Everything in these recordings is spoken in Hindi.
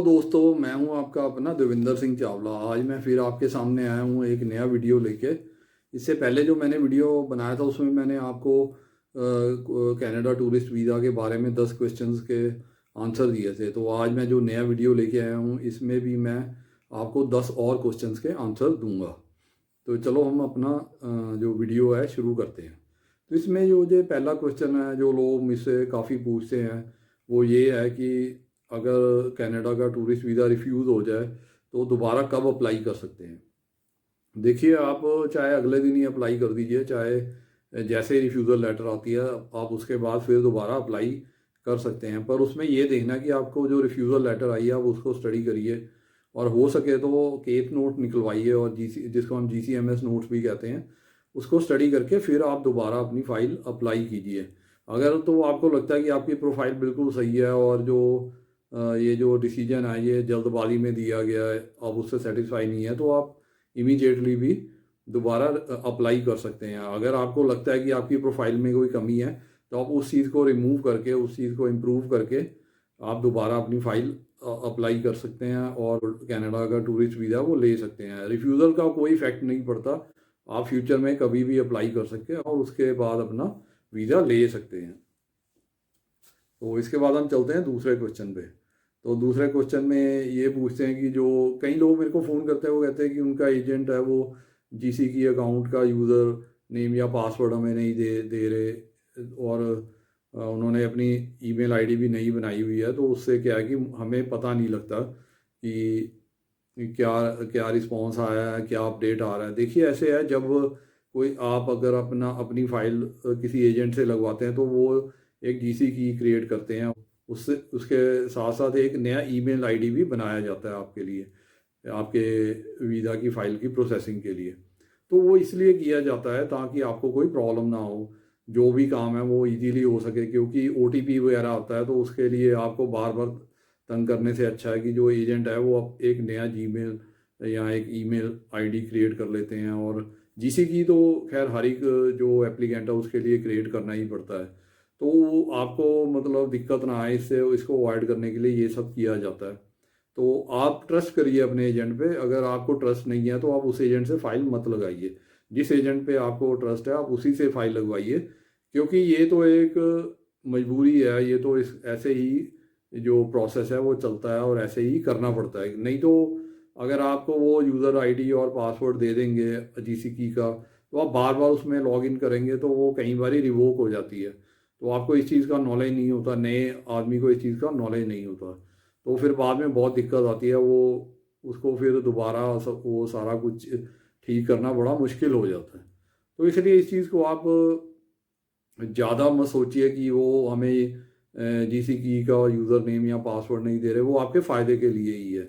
दोस्तों, मैं हूं आपका अपना देविंदर सिंह चावला। आज मैं फिर आपके सामने आया हूं एक नया वीडियो लेके। इससे पहले जो मैंने वीडियो बनाया था उसमें मैंने आपको कनाडा टूरिस्ट वीज़ा के बारे में 10 क्वेश्चंस के आंसर दिए थे। तो आज मैं जो नया वीडियो लेके आया हूं इसमें भी मैं आपको 10 और क्वेश्चंस के आंसर दूंगा। तो चलो हम अपना जो वीडियो है शुरू करते हैं। तो इसमें जो पहला क्वेश्चन है जो लोग मुझसे काफ़ी पूछते हैं वो ये है कि अगर कनाडा का टूरिस्ट वीज़ा रिफ्यूज़ हो जाए तो दोबारा कब अप्लाई कर सकते हैं। देखिए, आप चाहे अगले दिन ही अप्लाई कर दीजिए, चाहे जैसे ही रिफ्यूज़ल लेटर आती है आप उसके बाद फिर दोबारा अप्लाई कर सकते हैं। पर उसमें ये देखना कि आपको जो रिफ्यूज़ल लेटर आई है आप उसको स्टडी करिए और हो सके तो केप नोट निकलवाइए और जिसको हम GCMS नोट्स भी कहते हैं उसको स्टडी करके फिर आप दोबारा अपनी फ़ाइल अप्लाई कीजिए। अगर तो आपको लगता है कि आपकी प्रोफाइल बिल्कुल सही है और जो ये जो डिसीजन है ये जल्दबाजी में दिया गया है, आप उससे सेटिस्फाई नहीं है, तो आप इमीडिएटली भी दोबारा अप्लाई कर सकते हैं। अगर आपको लगता है कि आपकी प्रोफाइल में कोई कमी है तो आप उस चीज़ को रिमूव करके उस चीज़ को इम्प्रूव करके आप दोबारा अपनी फ़ाइल अप्लाई कर सकते हैं और कनाडा का टूरिस्ट वीज़ा वो ले सकते हैं। रिफ्यूज़ल का कोई इफेक्ट नहीं पड़ता, आप फ्यूचर में कभी भी अप्लाई कर सकते हैं और उसके बाद अपना वीज़ा ले सकते हैं। तो इसके बाद हम चलते हैं दूसरे क्वेश्चन पे। तो दूसरे क्वेश्चन में ये पूछते हैं कि जो कई लोग मेरे को फ़ोन करते हैं वो कहते हैं कि उनका एजेंट है वो जीसी की अकाउंट का यूज़र नेम या पासवर्ड हमें नहीं दे दे रहे और उन्होंने अपनी ईमेल आईडी भी नहीं बनाई हुई है। तो उससे क्या है कि हमें पता नहीं लगता कि क्या क्या रिस्पॉन्स आया है, क्या अपडेट आ रहा है। देखिए, ऐसे है जब कोई आप अगर अपनी फ़ाइल किसी एजेंट से लगवाते हैं तो वो एक जीसी की क्रिएट करते हैं, उससे उसके साथ साथ एक नया ईमेल आईडी भी बनाया जाता है आपके लिए, आपके वीज़ा की फ़ाइल की प्रोसेसिंग के लिए। तो वो इसलिए किया जाता है ताकि आपको कोई प्रॉब्लम ना हो, जो भी काम है वो इजीली हो सके, क्योंकि ओटीपी वगैरह आता है तो उसके लिए आपको बार बार तंग करने से अच्छा है कि जो एजेंट है वो एक नया जीमेल या एक ईमेल आईडी क्रिएट कर लेते हैं। और जीसी की तो खैर हर एक जो एप्लीकेंट है उसके लिए क्रिएट करना ही पड़ता है। तो आपको मतलब दिक्कत ना आए, इससे इसको अवॉइड करने के लिए ये सब किया जाता है। तो आप ट्रस्ट करिए अपने एजेंट पे। अगर आपको ट्रस्ट नहीं है तो आप उस एजेंट से फ़ाइल मत लगाइए। जिस एजेंट पे आपको ट्रस्ट है आप उसी से फ़ाइल लगवाइए, क्योंकि ये तो एक मजबूरी है, ये तो इस ऐसे ही जो प्रोसेस है वो चलता है और ऐसे ही करना पड़ता है। नहीं तो अगर आपको वो यूज़र आईडी और पासवर्ड दे देंगे जीसी की का तो आप बार बार उसमें लॉग इन करेंगे तो वो कई बार रिवोक हो जाती है। तो आपको इस चीज़ का नॉलेज नहीं होता, नए आदमी को इस चीज़ का नॉलेज नहीं होता, तो फिर बाद में बहुत दिक्कत आती है। वो उसको फिर दोबारा वो सारा कुछ ठीक करना बड़ा मुश्किल हो जाता है। तो इसलिए इस चीज़ को आप ज़्यादा मत सोचिए कि वो हमें जीसी की का यूज़र नेम या पासवर्ड नहीं दे रहे, वो आपके फ़ायदे के लिए ही है।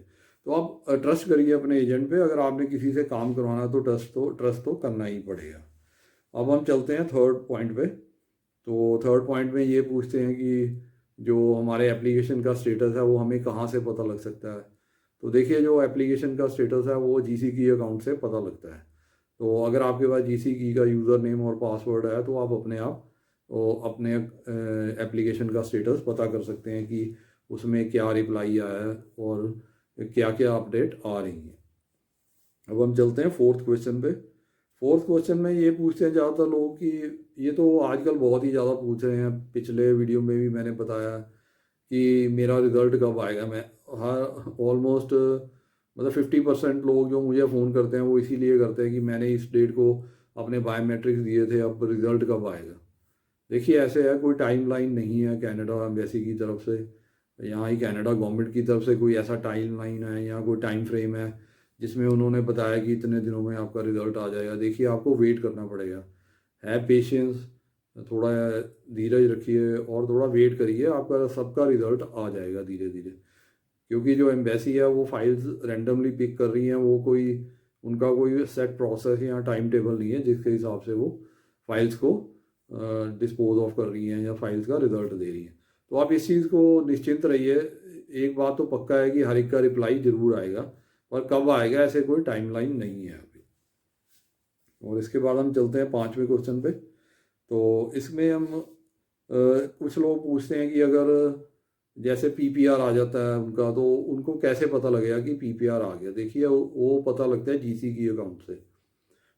तो आप ट्रस्ट करिए अपने एजेंट पे। अगर आपने किसी से काम करवाना है तो ट्रस्ट तो करना ही पड़ेगा। अब हम चलते हैं थर्ड पॉइंट पे। तो थर्ड पॉइंट में ये पूछते हैं कि जो हमारे एप्लीकेशन का स्टेटस है वो हमें कहाँ से पता लग सकता है। तो देखिए, जो एप्लीकेशन का स्टेटस है वो जीसी की अकाउंट से पता लगता है। तो अगर आपके पास जीसी की का यूज़र नेम और पासवर्ड है तो आप अपने आप वो अपने एप्लीकेशन का स्टेटस पता कर सकते हैं कि उसमें क्या रिप्लाई आया है और क्या क्या अपडेट आ रही हैं। अब हम चलते हैं फोर्थ क्वेश्चन पे। फोर्थ क्वेश्चन में ये पूछते हैं ज़्यादातर लोग कि ये तो आजकल बहुत ही ज़्यादा पूछ रहे हैं, पिछले वीडियो में भी मैंने बताया कि मेरा रिज़ल्ट कब आएगा। मैं हर ऑलमोस्ट मतलब 50% लोग जो मुझे फ़ोन करते हैं वो इसीलिए करते हैं कि मैंने इस डेट को अपने बायोमेट्रिक्स दिए थे, अब रिज़ल्ट कब आएगा। देखिए, ऐसे है, कोई टाइम लाइन नहीं है कनाडा एम्बेसी की तरफ से, यहाँ ही कनाडा गवर्नमेंट की तरफ से कोई ऐसा टाइम लाइन है या कोई टाइम फ्रेम है जिसमें उन्होंने बताया कि इतने दिनों में आपका रिज़ल्ट आ जाएगा। देखिए, आपको वेट करना पड़ेगा, है पेशेंस, थोड़ा धीरज रखिए और थोड़ा वेट करिए, आपका सबका रिज़ल्ट आ जाएगा धीरे धीरे। क्योंकि जो एम्बेसी है वो फाइल्स रैंडमली पिक कर रही हैं, वो कोई उनका कोई सेट प्रोसेस या टाइम टेबल नहीं है जिसके हिसाब से वो फाइल्स को डिस्पोज ऑफ कर रही हैं या फाइल्स का रिजल्ट दे रही हैं। तो आप इस चीज़ को निश्चिंत रहिए। एक बात तो पक्का है कि हर एक का रिप्लाई ज़रूर आएगा, पर कब आएगा ऐसे कोई टाइमलाइन नहीं है अभी। और इसके बाद हम चलते हैं पाँचवें क्वेश्चन पे। तो इसमें हम कुछ लोग पूछते हैं कि अगर जैसे पीपीआर आ जाता है उनका, तो उनको कैसे पता लगेगा कि पीपीआर आ गया? देखिए वो पता लगता है जीसीकी अकाउंट से।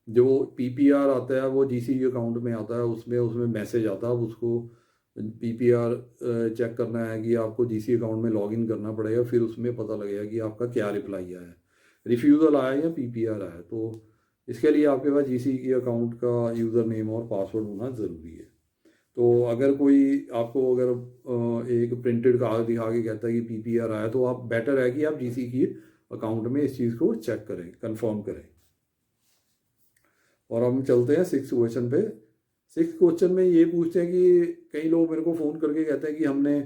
जो पीपीआर आता है वो जीसीकी अकाउंट में आता है, उसमें उसमें मैसेज आता है। अब उसको पीपीआर चेक करना है कि आपको जीसी अकाउंट में लॉगिन करना पड़ेगा, फिर उसमें पता लगेगा कि आपका क्या रिप्लाई आया है, रिफ्यूज़ल आया या पीपीआर आया। तो इसके लिए आपके पास जीसी की अकाउंट का यूज़र नेम और पासवर्ड होना ज़रूरी है। तो अगर कोई आपको अगर एक प्रिंटेड कागज दिखा के कहता है कि पीपीआर आया, तो आप बेटर है कि आप जीसी की अकाउंट में इस चीज़ को चेक करें, कंफर्म करें। और हम चलते हैं सिक्स क्वेश्चन पे। सिक्स क्वेश्चन में ये पूछते हैं कि कई लोग मेरे को फ़ोन करके कहते हैं कि हमने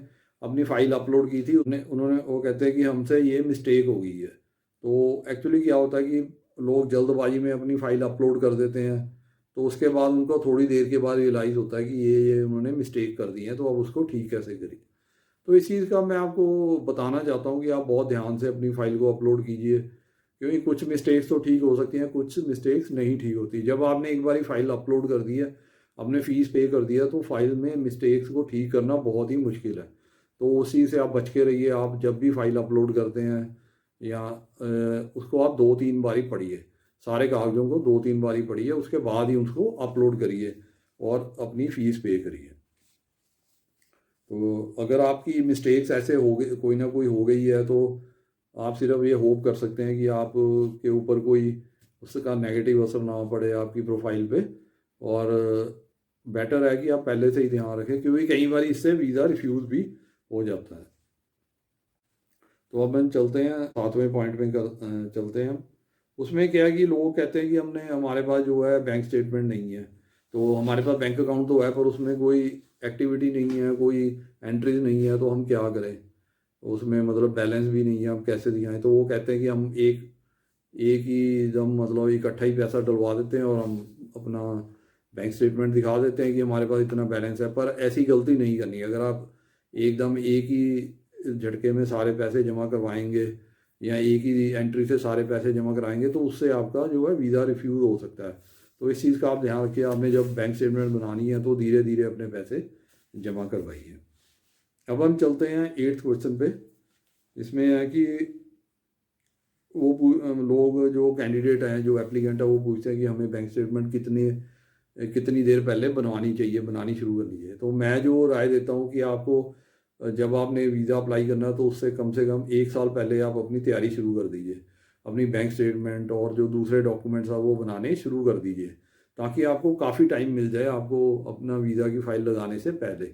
अपनी फ़ाइल अपलोड की थी, उन्होंने वो कहते हैं कि हमसे ये मिस्टेक हो गई है। तो एक्चुअली क्या होता है कि लोग जल्दबाजी में अपनी फ़ाइल अपलोड कर देते हैं, तो उसके बाद उनको थोड़ी देर के बाद रियलाइज़ होता है कि ये उन्होंने मिस्टेक कर दी है, तो अब उसको ठीक कैसे करें। तो इस चीज़ का मैं आपको बताना चाहता हूँ कि आप बहुत ध्यान से अपनी फ़ाइल को अपलोड कीजिए, क्योंकि कुछ मिस्टेक्स तो ठीक हो सकती हैं, कुछ मिस्टेक्स नहीं ठीक होती। जब आपने एक बारी फ़ाइल अपलोड कर दी है, आपने फ़ीस पे कर दिया, तो फाइल में मिस्टेक्स को ठीक करना बहुत ही मुश्किल है। तो उस चीज़ से आप बच के रहिए। आप जब भी फाइल अपलोड करते हैं या उसको आप 2-3 बारी पढ़िए, सारे कागज़ों को 2-3 बारी पढ़िए, उसके बाद ही उसको अपलोड करिए और अपनी फ़ीस पे करिए। तो अगर आपकी मिस्टेक्स ऐसे हो गई, कोई ना कोई हो गई है, तो आप सिर्फ ये होप कर सकते हैं कि आप के ऊपर कोई उसका नेगेटिव असर ना पड़े आपकी प्रोफाइल पे। और बेटर है कि आप पहले से ही ध्यान रखें, क्योंकि कई बार इससे वीज़ा रिफ्यूज़ भी हो जाता है। तो अब हम चलते हैं 7वें पॉइंट में चलते हैं। उसमें क्या है कि लोग कहते हैं कि हमारे पास जो है बैंक स्टेटमेंट नहीं है। तो हमारे पास बैंक अकाउंट तो है, पर उसमें कोई एक्टिविटी नहीं है, कोई एंट्रीज नहीं है, तो हम क्या करें? उसमें मतलब बैलेंस भी नहीं है, हम कैसे दिखाएं? तो वो कहते हैं कि हम एक एक ही एकदम मतलब इकट्ठा ही पैसा डलवा देते हैं और हम अपना बैंक स्टेटमेंट दिखा देते हैं कि हमारे पास इतना बैलेंस है। पर ऐसी गलती नहीं करनी है। अगर आप एकदम एक ही झटके में सारे पैसे जमा करवाएंगे या एक ही एंट्री से सारे पैसे जमा कराएंगे, तो उससे आपका जो है वीज़ा रिफ्यूज़ हो सकता है। तो इस चीज़ का आप ध्यान रखिए। आपने जब बैंक स्टेटमेंट बनानी है तो धीरे धीरे अपने पैसे जमा करवाइए। अब हम चलते हैं 8th क्वेश्चन पे। इसमें है कि लोग जो कैंडिडेट हैं, जो एप्लीकेंट है, वो पूछते हैं कि हमें बैंक स्टेटमेंट कितनी देर पहले बनवानी चाहिए, बनानी शुरू करनी चाहिए। तो मैं जो राय देता हूँ कि आपको जब आपने वीज़ा अप्लाई करना, तो उससे कम से कम 1 साल पहले आप अपनी तैयारी शुरू कर दीजिए। अपनी बैंक स्टेटमेंट और जो दूसरे डॉक्यूमेंट्स हैं वो बनाने शुरू कर दीजिए, ताकि आपको काफ़ी टाइम मिल जाए आपको अपना वीज़ा की फ़ाइल लगाने से पहले,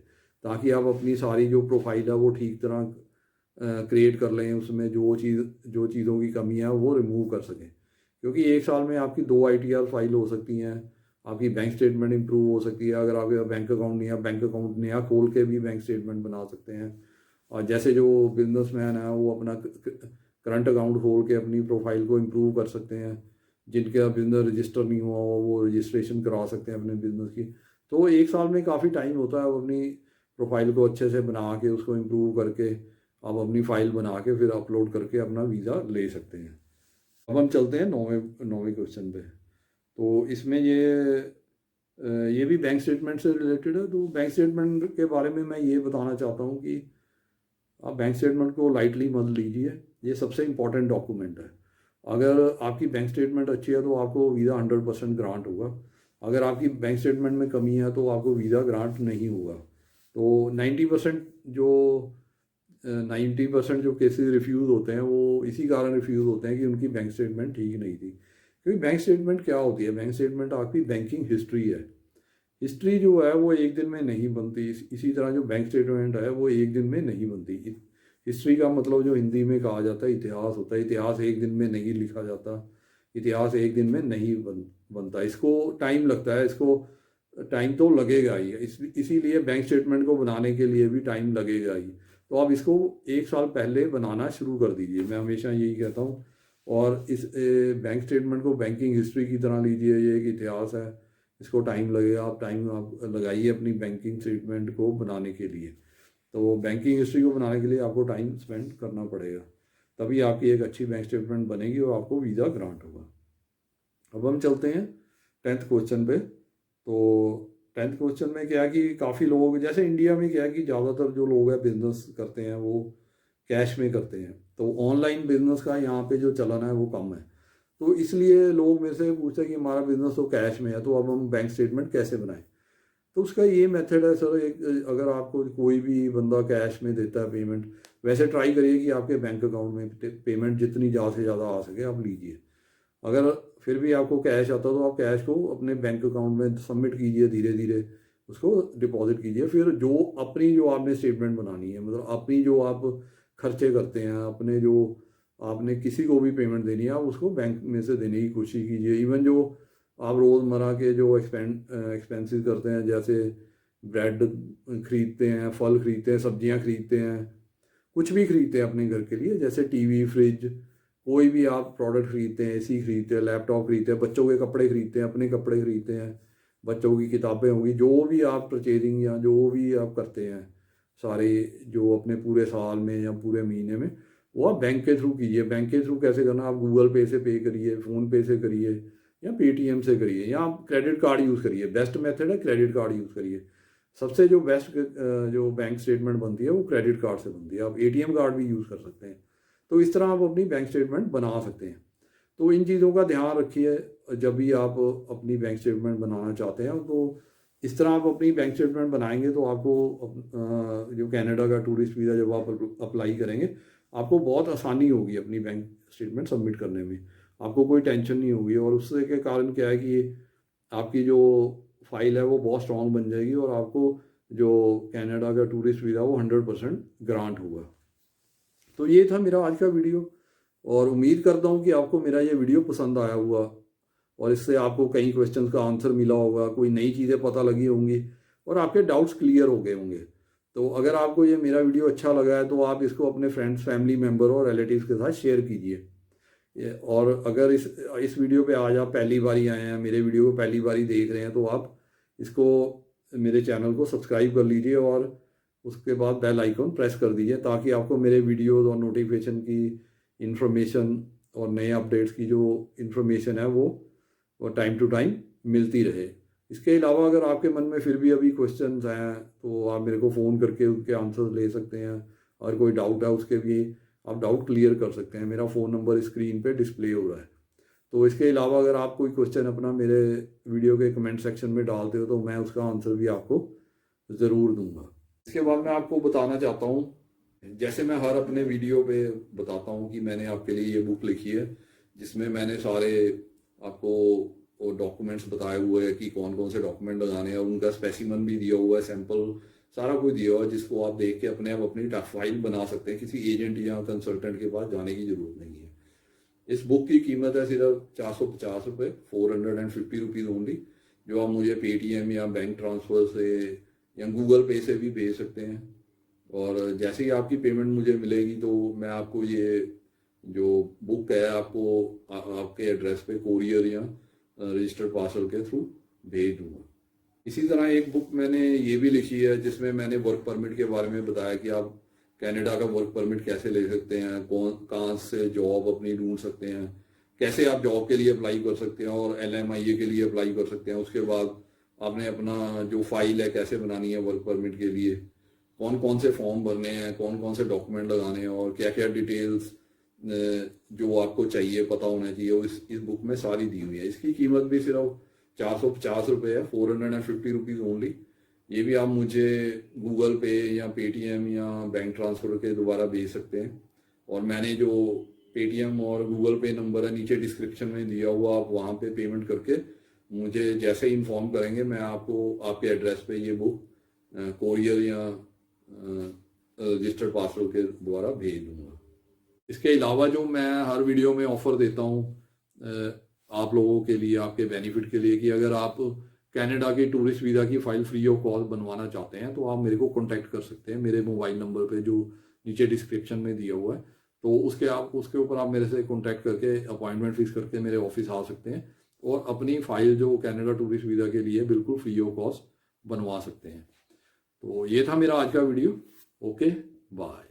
ताकि आप अपनी सारी जो प्रोफाइल है वो ठीक तरह क्रिएट कर लें, उसमें जो चीज़ों की कमी है वो रिमूव कर सकें। क्योंकि 1 साल में आपकी 2 आईटीआर फाइल हो सकती हैं, आपकी बैंक स्टेटमेंट इंप्रूव हो सकती है। अगर आपके बैंक अकाउंट नहीं है, बैंक अकाउंट नया खोल के भी बैंक स्टेटमेंट बना सकते हैं। और जैसे जो बिजनेसमैन है वो अपना करंट अकाउंट खोल के अपनी प्रोफाइल को इम्प्रूव कर सकते हैं। जिनका बिजनेस रजिस्टर नहीं हुआ हो वो रजिस्ट्रेशन करा सकते हैं अपने बिजनेस की। तो 1 साल में काफ़ी टाइम होता है। वो अपनी प्रोफाइल को अच्छे से बना के उसको इम्प्रूव करके आप अपनी फ़ाइल बना के फिर अपलोड करके अपना वीज़ा ले सकते हैं। अब हम चलते हैं 9वें क्वेश्चन पे। तो इसमें ये भी बैंक स्टेटमेंट से रिलेटेड है। तो बैंक स्टेटमेंट के बारे में मैं ये बताना चाहता हूँ कि आप बैंक स्टेटमेंट को लाइटली मत लीजिए। ये सबसे इम्पॉर्टेंट डॉक्यूमेंट है। अगर आपकी बैंक स्टेटमेंट अच्छी है तो आपको वीज़ा 100% ग्रांट होगा। अगर आपकी बैंक स्टेटमेंट में कमी है तो आपको वीज़ा ग्रांट नहीं होगा। तो 90% जो केसेस रिफ्यूज़ होते हैं वो इसी कारण रिफ्यूज़ होते हैं कि उनकी बैंक स्टेटमेंट ठीक नहीं थी। क्योंकि बैंक स्टेटमेंट क्या होती है? बैंक स्टेटमेंट आपकी बैंकिंग हिस्ट्री है। हिस्ट्री जो है वो एक दिन में नहीं बनती। इसी तरह जो बैंक स्टेटमेंट है वो एक दिन में नहीं बनती। हिस्ट्री का मतलब जो हिंदी में कहा जाता है इतिहास होता है। इतिहास एक दिन में नहीं लिखा जाता। इतिहास एक दिन में नहीं बनता। इसको टाइम लगता है। इसको टाइम तो लगेगा ही। इसीलिए बैंक स्टेटमेंट को बनाने के लिए भी टाइम लगेगा ही। तो आप इसको 1 साल पहले बनाना शुरू कर दीजिए, मैं हमेशा यही कहता हूँ। और इस बैंक स्टेटमेंट को बैंकिंग हिस्ट्री की तरह लीजिए। ये एक इतिहास है, इसको टाइम लगेगा। आप लगाइए अपनी बैंकिंग स्टेटमेंट को बनाने के लिए। तो बैंकिंग हिस्ट्री को बनाने के लिए आपको टाइम स्पेंड करना पड़ेगा, तभी आपकी एक अच्छी बैंक स्टेटमेंट बनेगी और आपको वीज़ा ग्रांट होगा। अब हम चलते हैं 10th क्वेश्चन पे। तो 10th क्वेश्चन में क्या है कि काफ़ी लोग, जैसे इंडिया में क्या है कि ज़्यादातर जो लोग हैं बिजनेस करते हैं वो कैश में करते हैं, तो ऑनलाइन बिजनेस का यहाँ पे जो चलन है वो कम है। तो इसलिए लोग मेरे से पूछते हैं कि हमारा बिजनेस तो कैश में है, तो अब हम बैंक स्टेटमेंट कैसे बनाएं। तो उसका ये मेथड है सर, एक अगर आपको कोई भी बंदा कैश में देता है पेमेंट, वैसे ट्राई करिए कि आपके बैंक अकाउंट में पेमेंट जितनी ज़्यादा से ज़्यादा आ सके आप लीजिए। अगर फिर भी आपको कैश आता तो आप कैश को अपने बैंक अकाउंट में सबमिट कीजिए, धीरे धीरे उसको डिपॉजिट कीजिए। फिर जो आपने स्टेटमेंट बनानी है, मतलब अपनी जो आप खर्चे करते हैं, अपने जो आपने किसी को भी पेमेंट देनी है, आप उसको बैंक में से देने की कोशिश कीजिए। इवन जो आप रोज़मर्रा के जो एक्सपेंसेस करते हैं, जैसे ब्रेड खरीदते हैं, फल खरीदते हैं, सब्जियां खरीदते हैं, कुछ भी खरीदते हैं अपने घर के लिए, जैसे टीवी, फ्रिज, कोई भी आप प्रोडक्ट खरीदते हैं, एसी खरीदते हैं, लैपटॉप खरीदते हैं, बच्चों के कपड़े खरीदते हैं, अपने कपड़े खरीदते हैं, बच्चों की किताबें होंगी, जो भी आप परचेजिंग या जो भी आप करते हैं सारे, जो अपने पूरे साल में या पूरे महीने में, वो आप बैंक के थ्रू कीजिए। बैंक के थ्रू कैसे करना, आप गूगल पे से पे करिए, फ़ोन पे से करिए, या पेटीएम से करिए, या आप क्रेडिट कार्ड यूज़ करिए। बेस्ट मेथड है क्रेडिट कार्ड यूज़ करिए। सबसे जो बेस्ट जो बैंक स्टेटमेंट बनती है वो क्रेडिट कार्ड से बनती है। आप एटीएम कार्ड भी यूज़ कर सकते हैं। तो इस तरह आप अपनी बैंक स्टेटमेंट बना सकते हैं। तो इन चीज़ों का ध्यान रखिए जब भी आप अपनी बैंक स्टेटमेंट बनाना चाहते हैं। तो इस तरह आप अपनी बैंक स्टेटमेंट बनाएंगे तो आपको जो कनाडा का टूरिस्ट वीज़ा जब आप अप्लाई करेंगे, आपको बहुत आसानी होगी अपनी बैंक स्टेटमेंट सबमिट करने में। आपको कोई टेंशन नहीं होगी, और उससे के कारण क्या है कि आपकी जो फाइल है वो बहुत स्ट्रॉन्ग बन जाएगी, और आपको जो कनाडा का टूरिस्ट वीज़ा वो 100% ग्रांट होगा। तो ये था मेरा आज का वीडियो, और उम्मीद करता हूँ कि आपको मेरा ये वीडियो पसंद आया हुआ, और इससे आपको कई क्वेश्चंस का आंसर मिला होगा, कोई नई चीज़ें पता लगी होंगी, और आपके डाउट्स क्लियर हो गए होंगे। तो अगर आपको ये मेरा वीडियो अच्छा लगा है तो आप इसको अपने फ्रेंड्स, फैमिली मेम्बर और रिलेटिव्स के साथ शेयर कीजिए। और अगर इस वीडियो पे आज आप पहली बारी आए हैं, मेरे वीडियो को पहली बारी देख रहे हैं, तो आप इसको, मेरे चैनल को सब्सक्राइब कर लीजिए, और उसके बाद बेल आइकन प्रेस कर दीजिए, ताकि आपको मेरे वीडियोज़ और नोटिफिकेशन की इन्फॉर्मेशन और नए अपडेट्स की जो इन्फॉर्मेशन है वो टाइम टू टाइम मिलती रहे। इसके अलावा अगर आपके मन में फिर भी अभी क्वेश्चंस हैं तो आप मेरे को फ़ोन करके उनके आंसर ले सकते हैं, और कोई डाउट है उसके भी आप डाउट क्लियर कर सकते हैं। मेरा फ़ोन नंबर स्क्रीन पे डिस्प्ले हो रहा है। तो इसके अलावा अगर आप कोई क्वेश्चन अपना मेरे वीडियो के कमेंट सेक्शन में डालते हो तो मैं उसका आंसर भी आपको ज़रूर दूंगा। इसके बाद मैं आपको बताना चाहता हूँ, जैसे मैं हर अपने वीडियो पे बताता हूँ कि मैंने आपके लिए ये बुक लिखी है, जिसमें मैंने सारे आपको डॉक्यूमेंट्स बताए हुए हैं कि कौन कौन से डॉक्यूमेंट लगाने हैं, और उनका स्पेसिमन भी दिया हुआ है, सैंपल सारा कुछ दिया हुआ है, जिसको आप देख के अपने आप अपनी फाइल बना सकते हैं। किसी एजेंट या कंसल्टेंट के पास जाने की ज़रूरत नहीं है। इस बुक की कीमत है सिर्फ 450 रुपये, 450 रुपीज़ ओनली, जो आप मुझे पेटीएम या बैंक ट्रांसफ़र से या गूगल पे से भी भेज सकते हैं। और जैसे ही आपकी पेमेंट मुझे मिलेगी तो मैं आपको ये जो बुक है आपको आपके एड्रेस पे कोरियर या रजिस्टर्ड पार्सल के थ्रू भेज दूंगा। इसी तरह एक बुक मैंने ये भी लिखी है, जिसमें मैंने वर्क परमिट के बारे में बताया कि आप कनाडा का वर्क परमिट कैसे ले सकते हैं, कहाँ से जॉब अपनी ढूंढ सकते हैं, कैसे आप जॉब के लिए अप्लाई कर सकते हैं, और LMIA के लिए अप्लाई कर सकते हैं। उसके बाद आपने अपना जो फाइल है कैसे बनानी है वर्क परमिट के लिए, कौन कौन से फॉर्म भरने हैं, कौन कौन से डॉक्यूमेंट लगाने हैं, और क्या क्या डिटेल्स जो आपको चाहिए पता होना चाहिए, वो इस बुक में सारी दी हुई है। इसकी कीमत भी सिर्फ 450 रुपये है, 450 रुपीज़ ओनली। ये भी आप मुझे गूगल पे या पेटीएम या बैंक ट्रांसफ़र के द्वारा भेज सकते हैं। और मैंने जो पेटीएम और गूगल पे नंबर है नीचे डिस्क्रिप्शन में दिया हुआ, आप वहाँ पे पेमेंट करके मुझे जैसे ही इन्फॉर्म करेंगे, मैं आपको आपके एड्रेस पे ये बुक कोरियर या रजिस्टर्ड पार्सल के द्वारा भेज दूँगा। इसके अलावा जो मैं हर वीडियो में ऑफ़र देता हूँ आप लोगों के लिए, आपके बेनिफिट के लिए, कि अगर आप कनाडा के टूरिस्ट वीज़ा की फ़ाइल फ्री ऑफ कॉस्ट बनवाना चाहते हैं तो आप मेरे को कॉन्टैक्ट कर सकते हैं मेरे मोबाइल नंबर पे जो नीचे डिस्क्रिप्शन में दिया हुआ है। तो उसके ऊपर आप मेरे से कॉन्टैक्ट करके अपॉइंटमेंट फिक्स करके मेरे ऑफिस आ सकते हैं, और अपनी फ़ाइल जो कनाडा टूरिस्ट वीज़ा के लिए बिल्कुल फ्री ऑफ कॉस्ट बनवा सकते हैं। तो ये था मेरा आज का वीडियो। Okay, bye.